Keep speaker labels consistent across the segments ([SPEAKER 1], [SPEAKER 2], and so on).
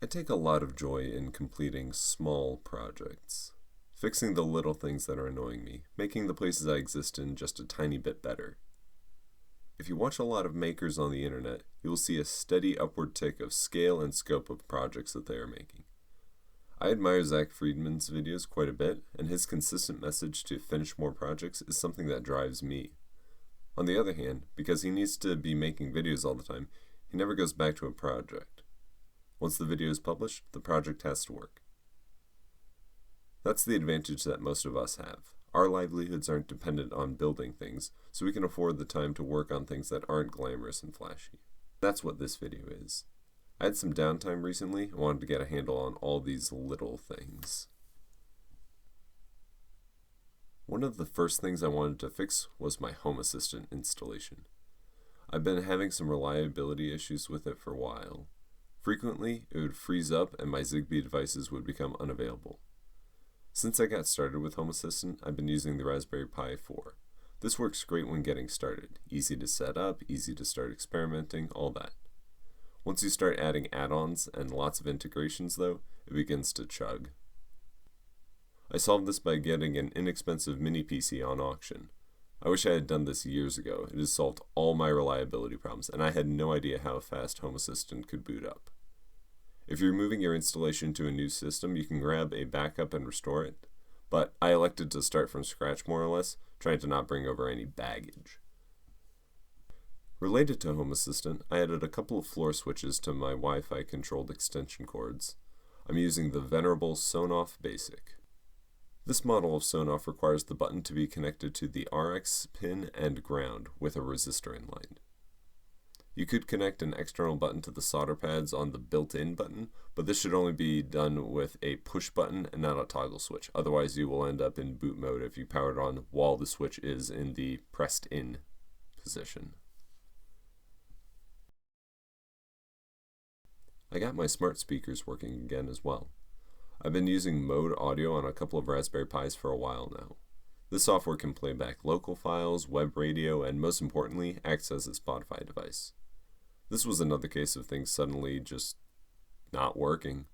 [SPEAKER 1] I take a lot of joy in completing small projects, fixing the little things that are annoying me, making the places I exist in just a tiny bit better. If you watch a lot of makers on the internet, you will see a steady upward tick of scale and scope of projects that they are making. I admire Zach Friedman's videos quite a bit, and his consistent message to finish more projects is something that drives me. On the other hand, because he needs to be making videos all the time, he never goes back to a project. Once the video is published, the project has to work. That's the advantage that most of us have. Our livelihoods aren't dependent on building things, so we can afford the time to work on things that aren't glamorous and flashy. That's what this video is. I had some downtime recently and wanted to get a handle on all these little things. One of the first things I wanted to fix was my Home Assistant installation. I've been having some reliability issues with it for a while. Frequently, it would freeze up and my Zigbee devices would become unavailable. Since I got started with Home Assistant, I've been using the Raspberry Pi 4. This works great when getting started. Easy to set up, easy to start experimenting, all that. Once you start adding add-ons and lots of integrations though, it begins to chug. I solved this by getting an inexpensive mini PC on auction. I wish I had done this years ago. It has solved all my reliability problems, and I had no idea how fast Home Assistant could boot up. If you're moving your installation to a new system, you can grab a backup and restore it, but I elected to start from scratch more or less, trying to not bring over any baggage. Related to Home Assistant, I added a couple of floor switches to my Wi-Fi controlled extension cords. I'm using the venerable Sonoff Basic. This model of Sonoff requires the button to be connected to the RX pin and ground with a resistor in line. You could connect an external button to the solder pads on the built-in button, but this should only be done with a push button and not a toggle switch. Otherwise you will end up in boot mode if you power it on while the switch is in the pressed in position. I got my smart speakers working again as well. I've been using Mode Audio on a couple of Raspberry Pis for a while now. This software can play back local files, web radio, and most importantly, acts as a Spotify device. This was another case of things suddenly just not working.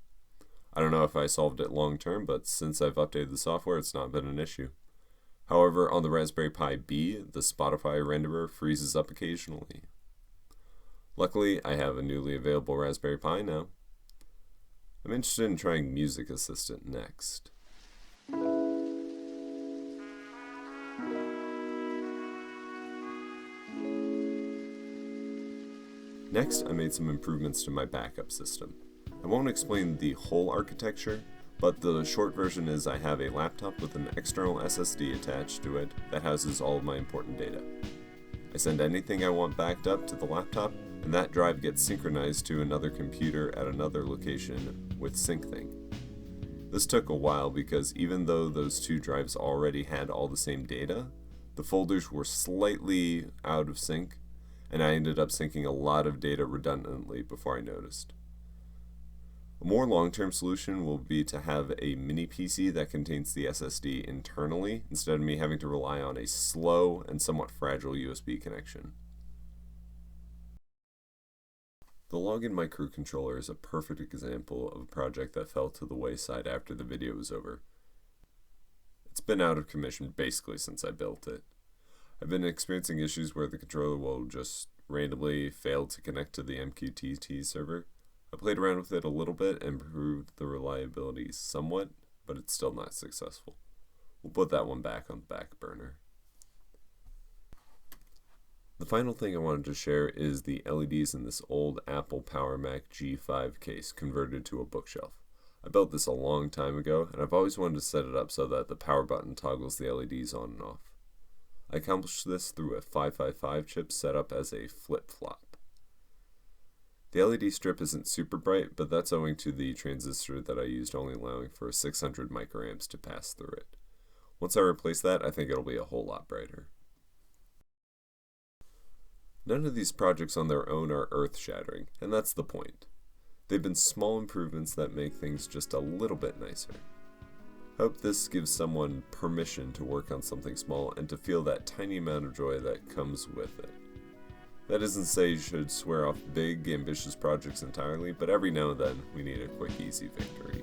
[SPEAKER 1] I don't know if I solved it long term, but since I've updated the software, it's not been an issue. However, on the Raspberry Pi B, the Spotify renderer freezes up occasionally. Luckily, I have a newly available Raspberry Pi now. I'm interested in trying Music Assistant next. Next, I made some improvements to my backup system. I won't explain the whole architecture, but the short version is I have a laptop with an external SSD attached to it that houses all of my important data. I send anything I want backed up to the laptop, and that drive gets synchronized to another computer at another location with SyncThing. This took a while because even though those two drives already had all the same data, the folders were slightly out of sync, and I ended up syncing a lot of data redundantly before I noticed. A more long-term solution will be to have a mini PC that contains the SSD internally instead of me having to rely on a slow and somewhat fragile USB connection. The login microcontroller is a perfect example of a project that fell to the wayside after the video was over. It's been out of commission basically since I built it. I've been experiencing issues where the controller will just randomly fail to connect to the MQTT server. I played around with it a little bit and improved the reliability somewhat, but it's still not successful. We'll put that one back on the back burner. The final thing I wanted to share is the LEDs in this old Apple Power Mac G5 case converted to a bookshelf. I built this a long time ago, and I've always wanted to set it up so that the power button toggles the LEDs on and off. I accomplished this through a 555 chip set up as a flip-flop. The LED strip isn't super bright, but that's owing to the transistor that I used only allowing for 600 microamps to pass through it. Once I replace that, I think it'll be a whole lot brighter. None of these projects on their own are earth-shattering, and that's the point. They've been small improvements that make things just a little bit nicer. Hope this gives someone permission to work on something small and to feel that tiny amount of joy that comes with it. That isn't to say you should swear off big, ambitious projects entirely, but every now and then we need a quick, easy victory.